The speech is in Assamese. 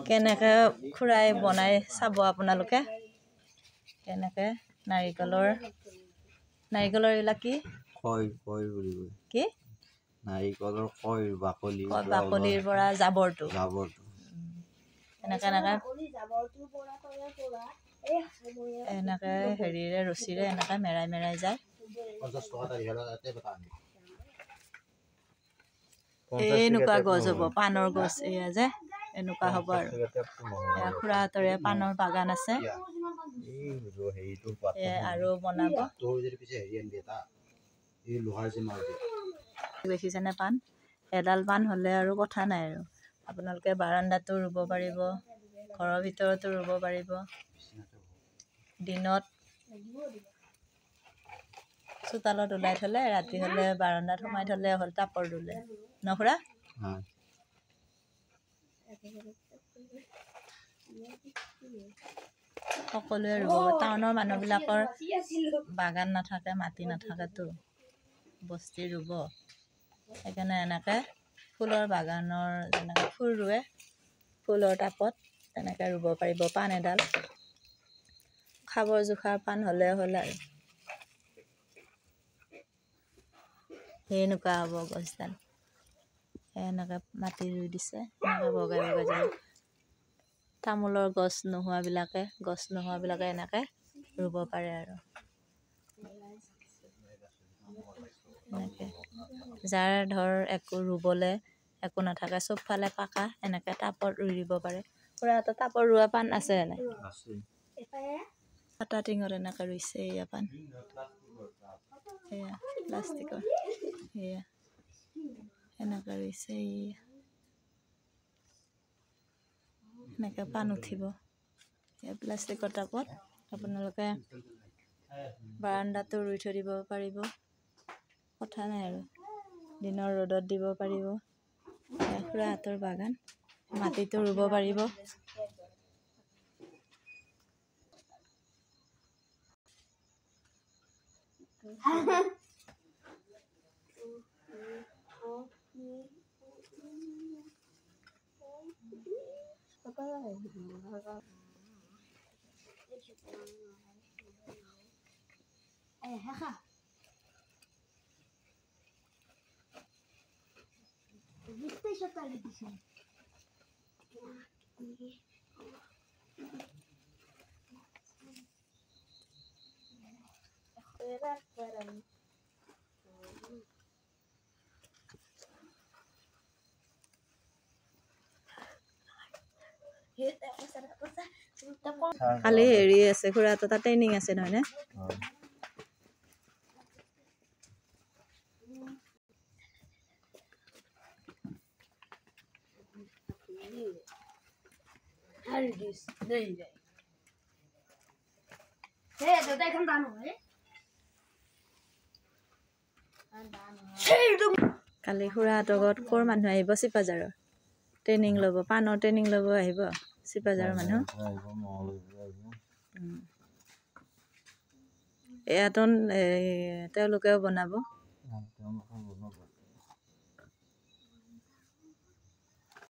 কেনেকে খুৰাই বনাই চাব আপোনালোকে কেনেকে নাৰিকলৰ এইবিলাক কি কি নাৰিকলৰ বাকলিৰ পৰা জাবৰটো এনেকে হেৰিৰে ৰছীৰে এনেকে মেৰাই যায় এনেকুৱা গছ হ'ব পাণৰ গছ এয়া যে এনেকুৱা হ'ব আৰু খুৰাহঁতৰে পাণৰ বাগান আছে আৰু বনাব দেখিছেনে পাণ এডাল পাণ হ'লে আৰু কথা নাই আৰু আপোনালোকে বাৰান্দাতো ৰুব পাৰিব ঘৰৰ ভিতৰতো ৰুব পাৰিব দিনত চোতালত ওলাই থ'লে ৰাতি হ'লে বাৰান্দাত সোমাই থ'লে হ'ল টাপৰ ৰুলে ন খুৰা সকলোৱে ৰুব টাউনৰ মানুহবিলাকৰ বাগান নাথাকে মাটি নাথাকেতো বস্তি ৰুব সেইকাৰণে এনেকৈ ফুলৰ বাগানৰ যেনেকৈ ফুল ৰুৱে ফুলৰ টাবত তেনেকৈ ৰুব পাৰিব পাণ এডাল খাবৰ জোখাৰ পাণ হ'লে হ'ল আৰু এনেকুৱা হ'ব গছডাল এনেকৈ মাটি ৰুই দিছে এনেকৈ বগাই যায় তামোলৰ গছ নোহোৱাবিলাকে এনেকৈ ৰুব পাৰে আৰু এনেকৈ যাৰ ধৰ একো ৰুবলৈ একো নাথাকে চবফালে পাকা এনেকৈ টাবত ৰুই দিব পাৰে খুৰাহঁতৰ টাবত ৰোৱা পাণ আছে নাই কাটা টিঙত এনেকৈ ৰুইছে এয়া পাণ এয়া প্লাষ্টিকৰ এয়া এনেকৈ ৰুইছে এনেকৈ পাণ উঠিব এই প্লাষ্টিকৰ টাবত আপোনালোকে বাৰান্দাতো ৰুই থৈ দিব পাৰিব কথা নাই আৰু দিনৰ ৰ'দত দিব পাৰিব খুৰাহঁতৰ বাগান মাটিতো ৰুব পাৰিব কালি হেৰি আছে খুৰাহঁতৰ তাত ট্ৰেইনিং আছে নহয়নে কালি খুৰাহঁতৰ ঘৰত ক'ৰ মানুহ আহিব চিপাঝাৰৰ ট্ৰেইনিং ল'ব পাণৰ ট্ৰেইনিং ল'ব আহিব চিপাঝাৰৰ মানুহ এয়াতো তেওঁলোকেও বনাব